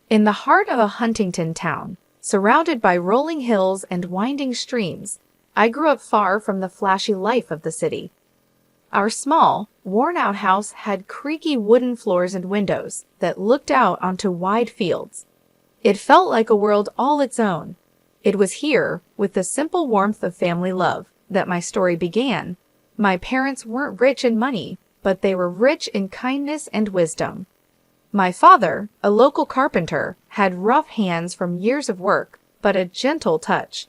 In the heart of a Huntington town, surrounded by rolling hills and winding streams, I grew up far from the flashy life of the city. Our small, worn-out house had creaky wooden floors and windows that looked out onto wide fields. It felt like a world all its own. It was here, with the simple warmth of family love, that my story began. My parents weren't rich in money, but they were rich in kindness and wisdom. My father, a local carpenter, had rough hands from years of work, but a gentle touch.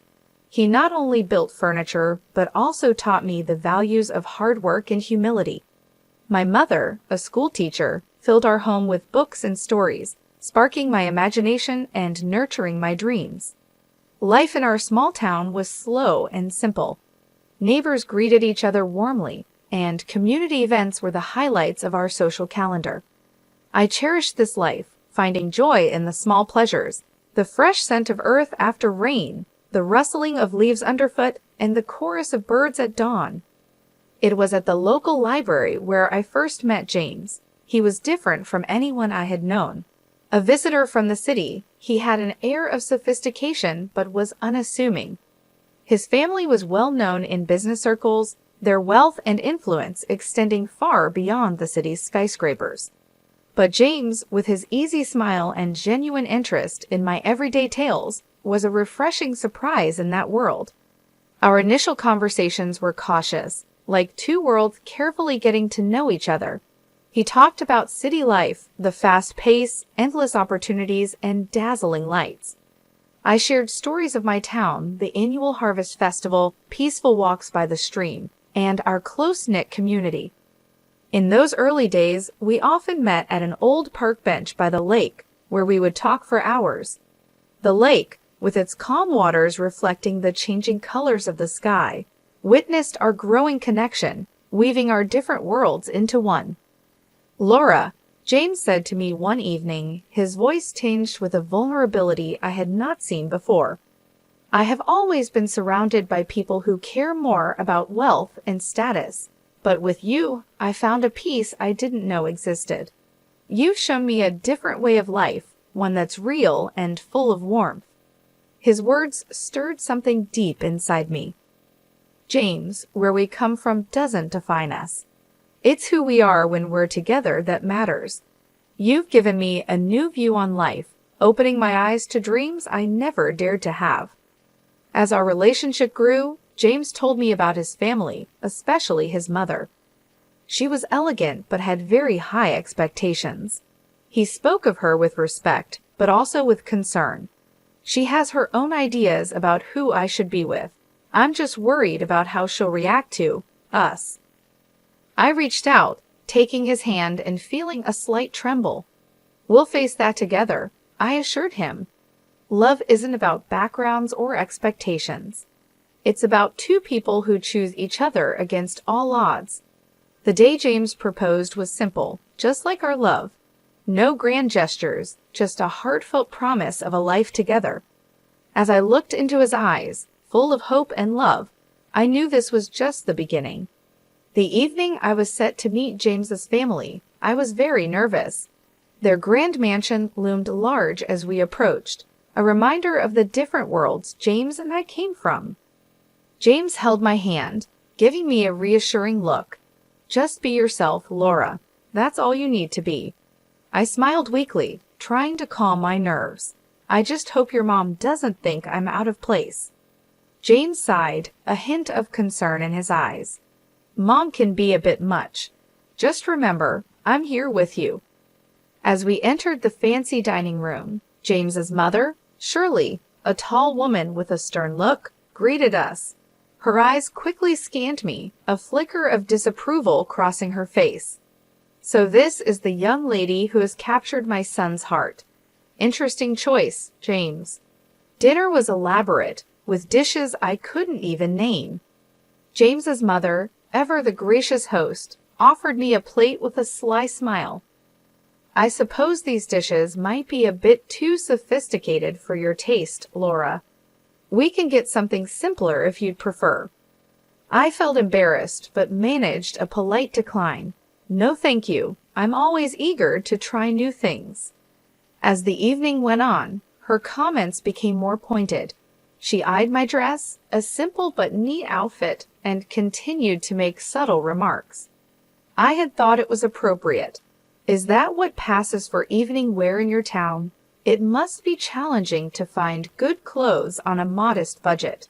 He not only built furniture, but also taught me the values of hard work and humility. My mother, a school teacher, filled our home with books and stories, sparking my imagination and nurturing my dreams. Life in our small town was slow and simple. Neighbors greeted each other warmly, and community events were the highlights of our social calendar. I cherished this life, finding joy in the small pleasures, the fresh scent of earth after rain, the rustling of leaves underfoot, and the chorus of birds at dawn. It was at the local library where I first met James. He was different from anyone I had known. A visitor from the city, he had an air of sophistication but was unassuming. His family was well known in business circles, their wealth and influence extending far beyond the city's skyscrapers. But James, with his easy smile and genuine interest in my everyday tales, was a refreshing surprise in that world. Our initial conversations were cautious, like two worlds carefully getting to know each other. He talked about city life, the fast pace, endless opportunities, and dazzling lights. I shared stories of my town, the annual harvest festival, peaceful walks by the stream, and our close-knit community. In those early days, we often met at an old park bench by the lake, where we would talk for hours. The lake, with its calm waters reflecting the changing colors of the sky, witnessed our growing connection, weaving our different worlds into one. "Laura," James said to me one evening, his voice tinged with a vulnerability I had not seen before. "I have always been surrounded by people who care more about wealth and status. But with you, I found a peace I didn't know existed. You've shown me a different way of life, one that's real and full of warmth." His words stirred something deep inside me. James, where we come from doesn't define us. It's who we are when we're together that matters. You've given me a new view on life, opening my eyes to dreams I never dared to have. As our relationship grew, James told me about his family, especially his mother. She was elegant but had very high expectations. He spoke of her with respect, but also with concern. "She has her own ideas about who I should be with. I'm just worried about how she'll react to us." I reached out, taking his hand and feeling a slight tremble. "We'll face that together," I assured him. Love isn't about backgrounds or expectations. It's about two people who choose each other against all odds. The day James proposed was simple, just like our love. No grand gestures, just a heartfelt promise of a life together. As I looked into his eyes, full of hope and love, I knew this was just the beginning. The evening I was set to meet James's family, I was very nervous. Their grand mansion loomed large as we approached, a reminder of the different worlds James and I came from. James held my hand, giving me a reassuring look. "Just be yourself, Laura. That's all you need to be." I smiled weakly, trying to calm my nerves. "I just hope your mom doesn't think I'm out of place." James sighed, a hint of concern in his eyes. "Mom can be a bit much. Just remember, I'm here with you." As we entered the fancy dining room, James's mother, Shirley, a tall woman with a stern look, greeted us. Her eyes quickly scanned me, a flicker of disapproval crossing her face. "So this is the young lady who has captured my son's heart. Interesting choice, James." Dinner was elaborate, with dishes I couldn't even name. James's mother, ever the gracious host, offered me a plate with a sly smile. "I suppose these dishes might be a bit too sophisticated for your taste, Laura. We can get something simpler if you'd prefer." I felt embarrassed, but managed a polite decline. "No thank you. I'm always eager to try new things." As the evening went on, her comments became more pointed. She eyed my dress, a simple but neat outfit, and continued to make subtle remarks. I had thought it was appropriate. Is that what passes for evening wear in your town? It must be challenging to find good clothes on a modest budget.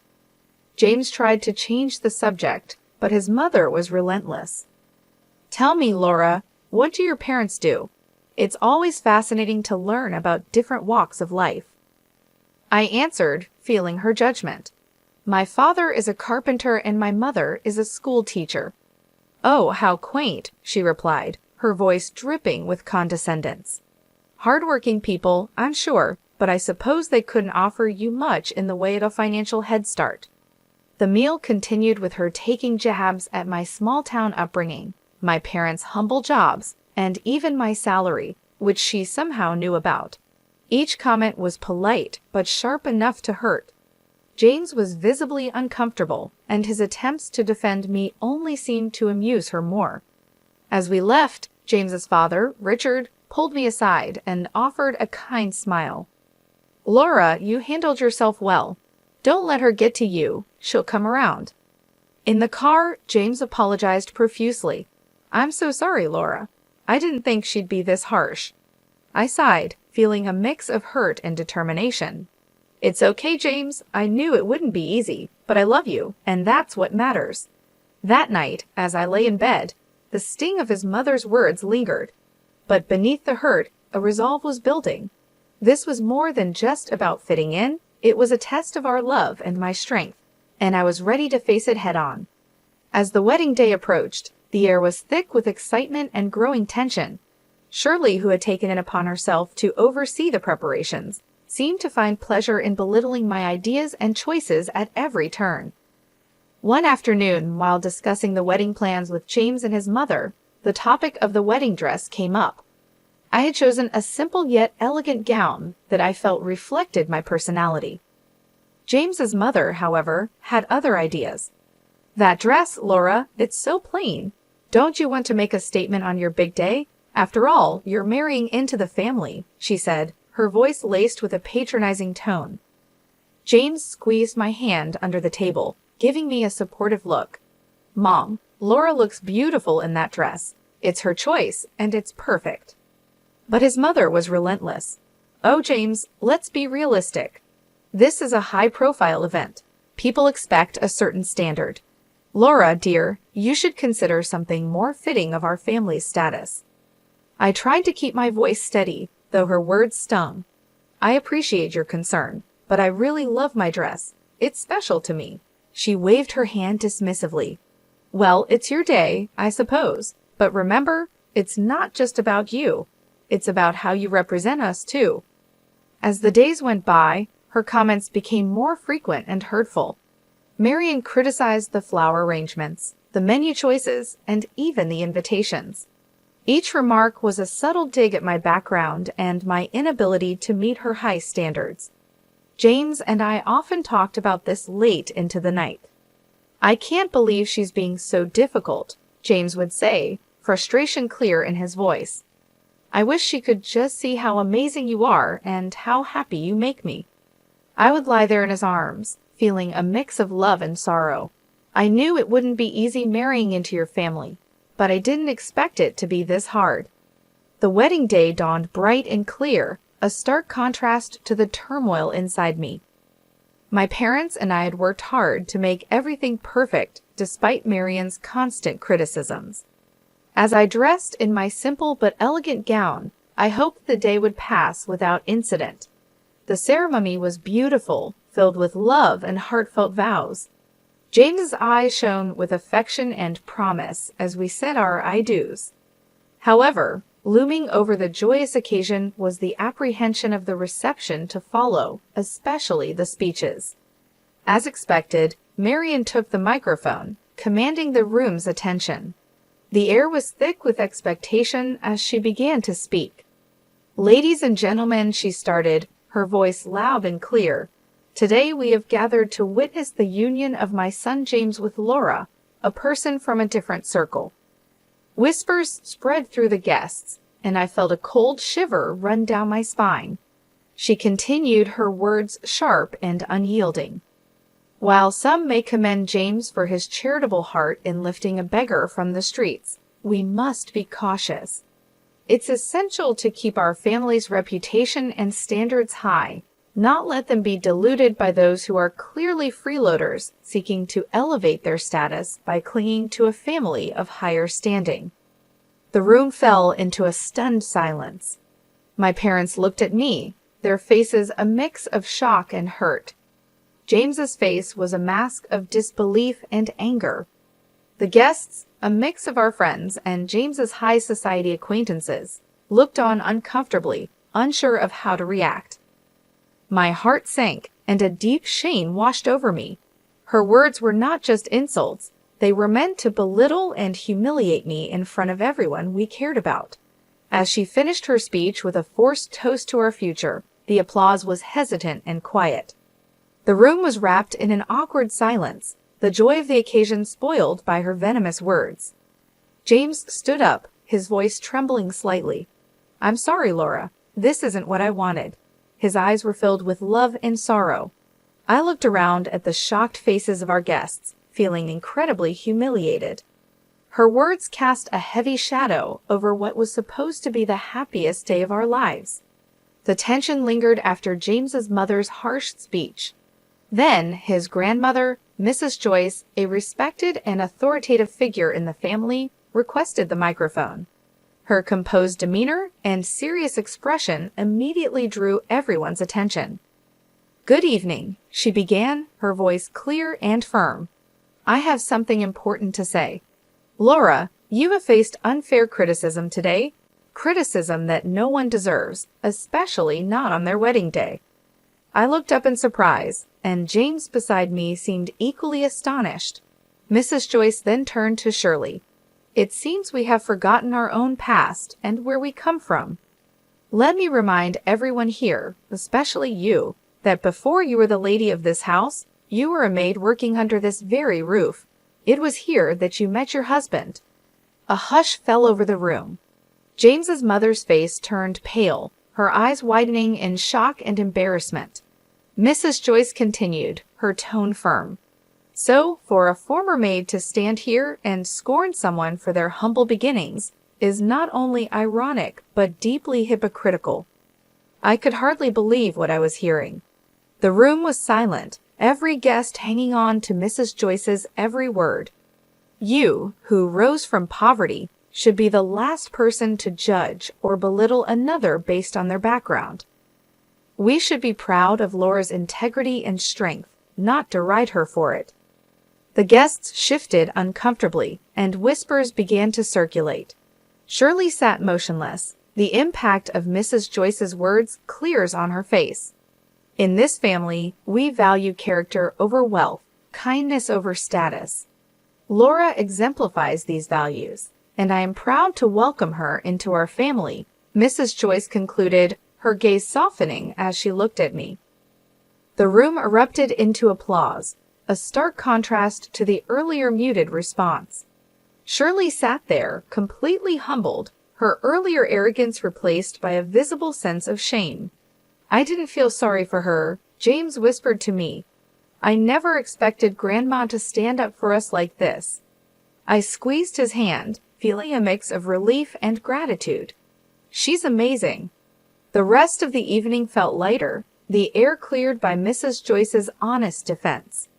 James tried to change the subject, but his mother was relentless. Tell me, Laura, what do your parents do? It's always fascinating to learn about different walks of life. I answered, feeling her judgment. My father is a carpenter and my mother is a school teacher. Oh, how quaint, she replied, her voice dripping with condescendence. Hard-working people, I'm sure, but I suppose they couldn't offer you much in the way of a financial head start. The meal continued with her taking jabs at my small-town upbringing, my parents' humble jobs, and even my salary, which she somehow knew about. Each comment was polite, but sharp enough to hurt. James was visibly uncomfortable, and his attempts to defend me only seemed to amuse her more. As we left, James's father, Richard, pulled me aside and offered a kind smile. Laura, you handled yourself well. Don't let her get to you. She'll come around. In the car, James apologized profusely. I'm so sorry, Laura. I didn't think she'd be this harsh. I sighed, feeling a mix of hurt and determination. It's okay, James. I knew it wouldn't be easy, but I love you, and that's what matters. That night, as I lay in bed, the sting of his mother's words lingered. But beneath the hurt, a resolve was building. This was more than just about fitting in. It was a test of our love and my strength, and I was ready to face it head-on. As the wedding day approached, the air was thick with excitement and growing tension. Shirley, who had taken it upon herself to oversee the preparations, seemed to find pleasure in belittling my ideas and choices at every turn. One afternoon, while discussing the wedding plans with James and his mother, the topic of the wedding dress came up. I had chosen a simple yet elegant gown that I felt reflected my personality. James's mother, however, had other ideas. That dress, Laura, it's so plain. Don't you want to make a statement on your big day? After all, you're marrying into the family, she said, her voice laced with a patronizing tone. James squeezed my hand under the table, giving me a supportive look. Mom, Laura looks beautiful in that dress. It's her choice, and it's perfect. But his mother was relentless. Oh, James, let's be realistic. This is a high-profile event. People expect a certain standard. Laura, dear, you should consider something more fitting of our family's status. I tried to keep my voice steady, though her words stung. I appreciate your concern, but I really love my dress. It's special to me. She waved her hand dismissively. Well, it's your day, I suppose. But remember, it's not just about you. It's about how you represent us, too. As the days went by, her comments became more frequent and hurtful. Marian criticized the flower arrangements, the menu choices, and even the invitations. Each remark was a subtle dig at my background and my inability to meet her high standards. James and I often talked about this late into the night. I can't believe she's being so difficult, James would say, frustration clear in his voice. I wish she could just see how amazing you are and how happy you make me. I would lie there in his arms, feeling a mix of love and sorrow. I knew it wouldn't be easy marrying into your family, but I didn't expect it to be this hard. The wedding day dawned bright and clear, a stark contrast to the turmoil inside me. My parents and I had worked hard to make everything perfect despite Marian's constant criticisms. As I dressed in my simple but elegant gown, I hoped the day would pass without incident. The ceremony was beautiful, filled with love and heartfelt vows. James's eyes shone with affection and promise as we said our I do's. However, looming over the joyous occasion was the apprehension of the reception to follow, especially the speeches. As expected, Marian took the microphone, commanding the room's attention. The air was thick with expectation as she began to speak. Ladies and gentlemen, she started, her voice loud and clear. Today we have gathered to witness the union of my son James with Laura, a person from a different circle. Whispers spread through the guests. and I felt a cold shiver run down my spine. She continued, her words sharp and unyielding. While some may commend James for his charitable heart in lifting a beggar from the streets, we must be cautious. It's essential to keep our family's reputation and standards high, not let them be diluted by those who are clearly freeloaders seeking to elevate their status by clinging to a family of higher standing. The room fell into a stunned silence. My parents looked at me, their faces a mix of shock and hurt. James's face was a mask of disbelief and anger. The guests, a mix of our friends and James's high society acquaintances, looked on uncomfortably, unsure of how to react. My heart sank, and a deep shame washed over me. Her words were not just insults, they were meant to belittle and humiliate me in front of everyone we cared about. As she finished her speech with a forced toast to our future, the applause was hesitant and quiet. The room was wrapped in an awkward silence, the joy of the occasion spoiled by her venomous words. James stood up, his voice trembling slightly. "I'm sorry, Laura. This isn't what I wanted." His eyes were filled with love and sorrow. I looked around at the shocked faces of our guests, feeling incredibly humiliated. Her words cast a heavy shadow over what was supposed to be the happiest day of our lives. The tension lingered after James's mother's harsh speech. Then his grandmother, Mrs. Joyce, a respected and authoritative figure in the family, requested the microphone. Her composed demeanor and serious expression immediately drew everyone's attention. "Good evening," she began, her voice clear and firm. "I have something important to say. Laura, you have faced unfair criticism today, criticism that no one deserves, especially not on their wedding day." I looked up in surprise, and James beside me seemed equally astonished. Mrs. Joyce then turned to Shirley. "It seems we have forgotten our own past and where we come from. Let me remind everyone here, especially you, that before you were the lady of this house, you were a maid working under this very roof. It was here that you met your husband." A hush fell over the room. James's mother's face turned pale, her eyes widening in shock and embarrassment. Mrs. Joyce continued, her tone firm. "So, for a former maid to stand here and scorn someone for their humble beginnings is not only ironic, but deeply hypocritical." I could hardly believe what I was hearing. The room was silent, every guest hanging on to Mrs. Joyce's every word. You, who rose from poverty, should be the last person to judge or belittle another based on their background. We should be proud of Laura's integrity and strength, not deride her for it. The guests shifted uncomfortably, and whispers began to circulate. Shirley sat motionless, the impact of Mrs. Joyce's words clear on her face. In this family, we value character over wealth, kindness over status. Laura exemplifies these values, and I am proud to welcome her into our family, Mrs. Joyce concluded, her gaze softening as she looked at me. The room erupted into applause, a stark contrast to the earlier muted response. Shirley sat there, completely humbled, her earlier arrogance replaced by a visible sense of shame. I didn't feel sorry for her, James whispered to me. I never expected Grandma to stand up for us like this. I squeezed his hand, feeling a mix of relief and gratitude. She's amazing. The rest of the evening felt lighter, the air cleared by Mrs. Joyce's honest defense.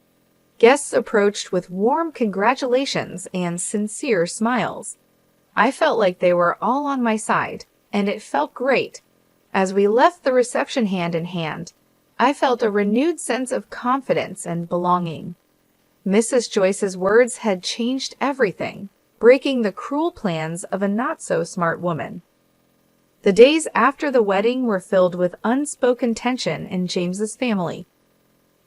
Guests approached with warm congratulations and sincere smiles. I felt like they were all on my side, and it felt great. As we left the reception hand in hand, I felt a renewed sense of confidence and belonging. Mrs. Joyce's words had changed everything, breaking the cruel plans of a not-so-smart woman. The days after the wedding were filled with unspoken tension in James's family.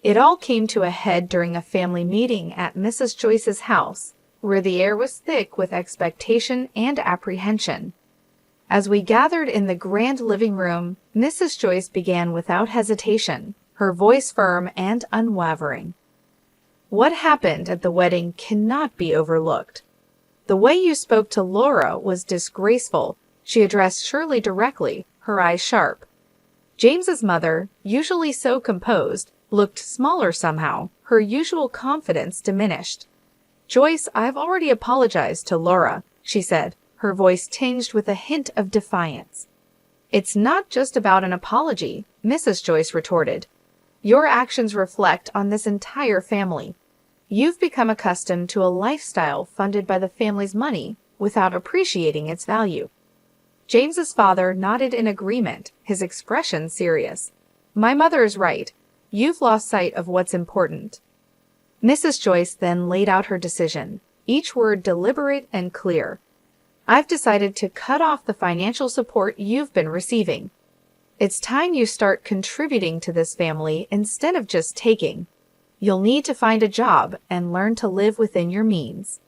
It all came to a head during a family meeting at Mrs. Joyce's house, where the air was thick with expectation and apprehension. As we gathered in the grand living room, Mrs. Joyce began without hesitation, her voice firm and unwavering. What happened at the wedding cannot be overlooked. The way you spoke to Laura was disgraceful, She addressed Shirley directly, her eyes sharp. James's mother, usually so composed, looked smaller somehow, her usual confidence diminished. "Joyce, I've already apologized to Laura," she said, her voice tinged with a hint of defiance. "It's not just about an apology," Mrs. Joyce retorted. "Your actions reflect on this entire family. You've become accustomed to a lifestyle funded by the family's money without appreciating its value." James's father nodded in agreement, his expression serious. "My mother is right. You've lost sight of what's important." Mrs. Joyce then laid out her decision, each word deliberate and clear. "I've decided to cut off the financial support you've been receiving. It's time you start contributing to this family instead of just taking. You'll need to find a job and learn to live within your means."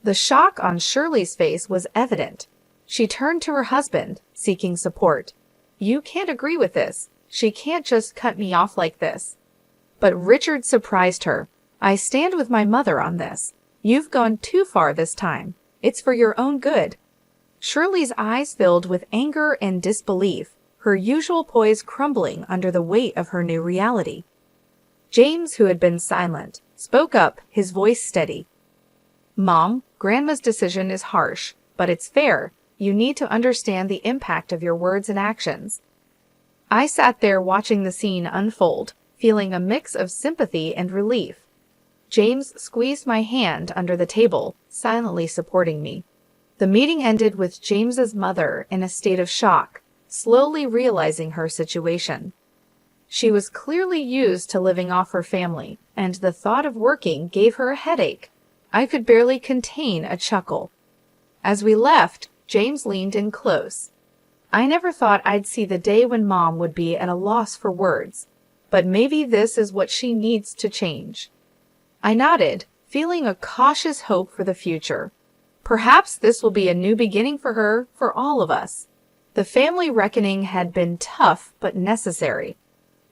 The shock on Shirley's face was evident. She turned to her husband, seeking support. "You can't agree with this. She can't just cut me off like this." But Richard surprised her. "I stand with my mother on this. You've gone too far this time. It's for your own good." Shirley's eyes filled with anger and disbelief, her usual poise crumbling under the weight of her new reality. James, who had been silent, spoke up, his voice steady. "Mom, Grandma's decision is harsh, but it's fair. You need to understand the impact of your words and actions." I sat there watching the scene unfold, feeling a mix of sympathy and relief. James squeezed my hand under the table, silently supporting me. The meeting ended with James's mother in a state of shock, slowly realizing her situation. She was clearly used to living off her family, and the thought of working gave her a headache. I could barely contain a chuckle. As we left, James leaned in close. "I never thought I'd see the day when Mom would be at a loss for words, but maybe this is what she needs to change." I nodded, feeling a cautious hope for the future. Perhaps this will be a new beginning for her, for all of us. The family reckoning had been tough but necessary.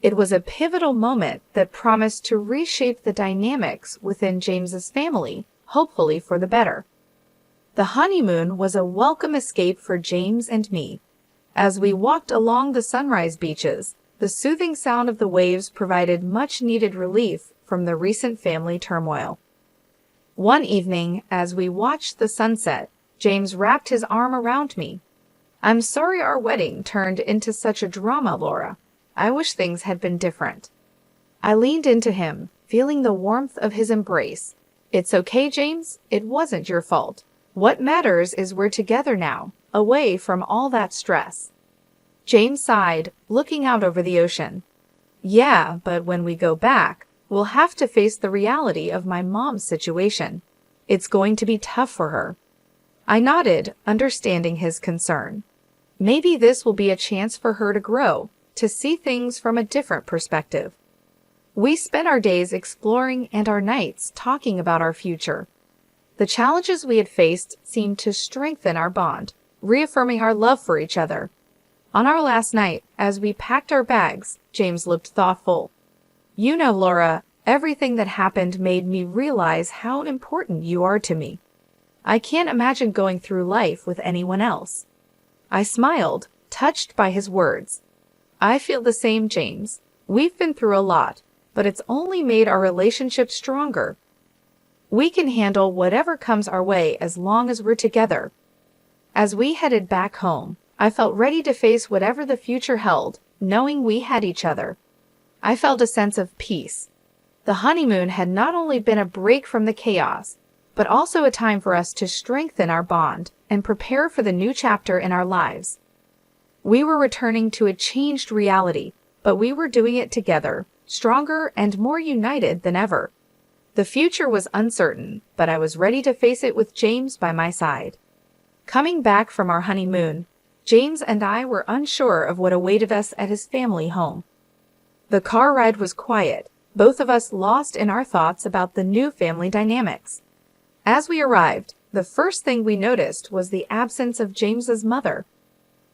It was a pivotal moment that promised to reshape the dynamics within James's family, hopefully for the better. The honeymoon was a welcome escape for James and me. As we walked along the sunrise beaches, the soothing sound of the waves provided much-needed relief from the recent family turmoil. One evening, as we watched the sunset, James wrapped his arm around me. "I'm sorry our wedding turned into such a drama, Laura. I wish things had been different." I leaned into him, feeling the warmth of his embrace. "It's okay, James. It wasn't your fault. What matters is we're together now, away from all that stress." James sighed, looking out over the ocean. "Yeah, but when we go back, we'll have to face the reality of my mom's situation. It's going to be tough for her." I nodded, understanding his concern. Maybe this will be a chance for her to grow, to see things from a different perspective. We spent our days exploring and our nights talking about our future. The challenges we had faced seemed to strengthen our bond, reaffirming our love for each other. On our last night, as we packed our bags, James looked thoughtful. "You know, Laura, everything that happened made me realize how important you are to me. I can't imagine going through life with anyone else." I smiled, touched by his words. "I feel the same, James. We've been through a lot, but it's only made our relationship stronger. We can handle whatever comes our way as long as we're together." As we headed back home, I felt ready to face whatever the future held, knowing we had each other. I felt a sense of peace. The honeymoon had not only been a break from the chaos, but also a time for us to strengthen our bond and prepare for the new chapter in our lives. We were returning to a changed reality, but we were doing it together, stronger and more united than ever. The future was uncertain, but I was ready to face it with James by my side. Coming back from our honeymoon, James and I were unsure of what awaited us at his family home. The car ride was quiet, both of us lost in our thoughts about the new family dynamics. As we arrived, the first thing we noticed was the absence of James's mother.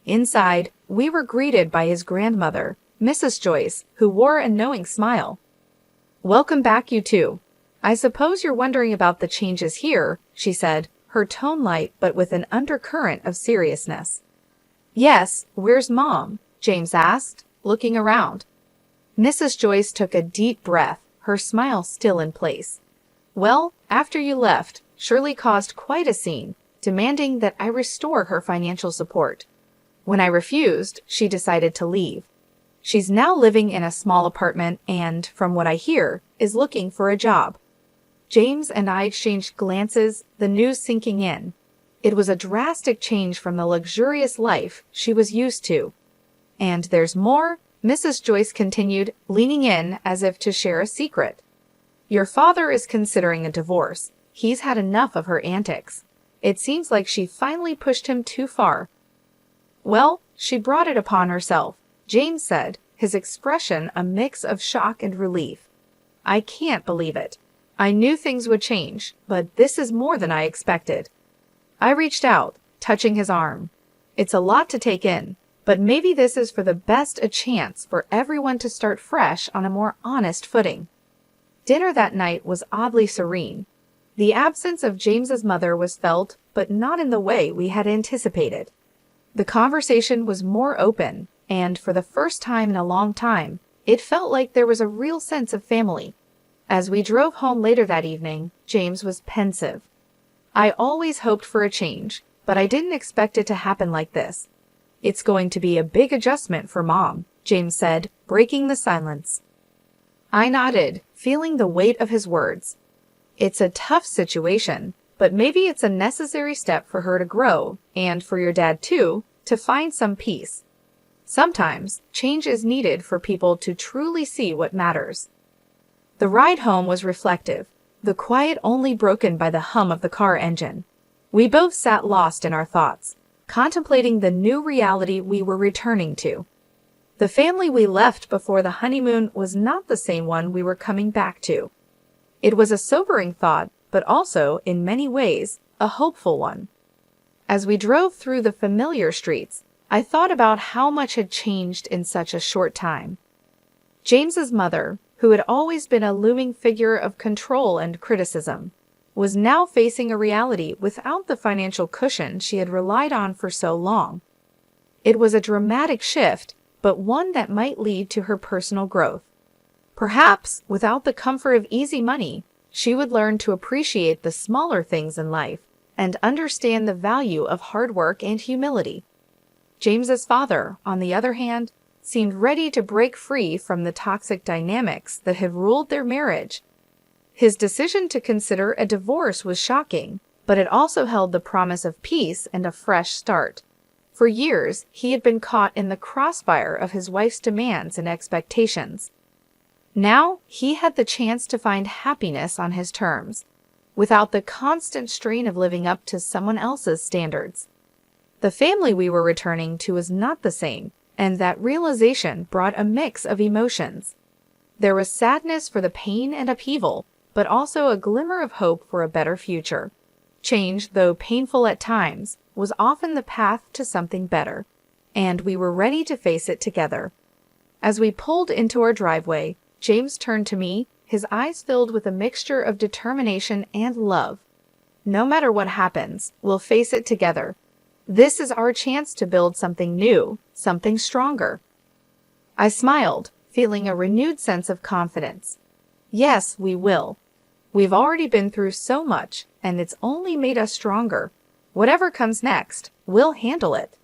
Inside, we were greeted by his grandmother, Mrs. Joyce, who wore a knowing smile. "Welcome back, you two. I suppose you're wondering about the changes here," she said, her tone light but with an undercurrent of seriousness. Yes, where's Mom? James asked, looking around. Mrs. Joyce took a deep breath, her smile still in place. Well, after you left, Shirley caused quite a scene, demanding that I restore her financial support. When I refused, she decided to leave. She's now living in a small apartment and, from what I hear, is looking for a job. James and I exchanged glances, the news sinking in. It was a drastic change from the luxurious life she was used to. And there's more, Mrs. Joyce continued, leaning in as if to share a secret. Your father is considering a divorce. He's had enough of her antics. It seems like she finally pushed him too far. Well, she brought it upon herself, James said, his expression a mix of shock and relief. I can't believe it. I knew things would change, but this is more than I expected. I reached out, touching his arm. It's a lot to take in, but maybe this is for the best a chance for everyone to start fresh on a more honest footing. Dinner that night was oddly serene. The absence of James's mother was felt, but not in the way we had anticipated. The conversation was more open, and for the first time in a long time, it felt like there was a real sense of family. As we drove home later that evening, James was pensive. I always hoped for a change, but I didn't expect it to happen like this. It's going to be a big adjustment for Mom, James said, breaking the silence. I nodded, feeling the weight of his words. It's a tough situation, but maybe it's a necessary step for her to grow, and for your dad too, to find some peace. Sometimes, change is needed for people to truly see what matters. The ride home was reflective, the quiet only broken by the hum of the car engine. We both sat lost in our thoughts, contemplating the new reality we were returning to. The family we left before the honeymoon was not the same one we were coming back to. It was a sobering thought, but also, in many ways, a hopeful one. As we drove through the familiar streets, I thought about how much had changed in such a short time. James's mother, who had always been a looming figure of control and criticism, was now facing a reality without the financial cushion she had relied on for so long. It was a dramatic shift, but one that might lead to her personal growth. Perhaps, without the comfort of easy money, she would learn to appreciate the smaller things in life and understand the value of hard work and humility. James's father, on the other hand, seemed ready to break free from the toxic dynamics that had ruled their marriage. His decision to consider a divorce was shocking, but it also held the promise of peace and a fresh start. For years, he had been caught in the crossfire of his wife's demands and expectations. Now, he had the chance to find happiness on his terms, without the constant strain of living up to someone else's standards. The family we were returning to was not the same, and that realization brought a mix of emotions. There was sadness for the pain and upheaval, but also a glimmer of hope for a better future. Change, though painful at times, was often the path to something better, and we were ready to face it together. As we pulled into our driveway, James turned to me, his eyes filled with a mixture of determination and love. No matter what happens, we'll face it together. This is our chance to build something new, something stronger. I smiled, feeling a renewed sense of confidence. Yes, we will. We've already been through so much, and it's only made us stronger. Whatever comes next, we'll handle it.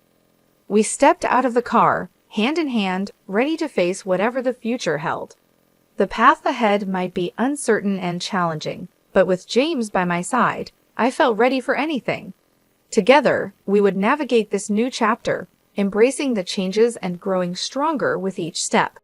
We stepped out of the car, hand in hand, ready to face whatever the future held. The path ahead might be uncertain and challenging, but with James by my side, I felt ready for anything. Together, we would navigate this new chapter, embracing the changes and growing stronger with each step.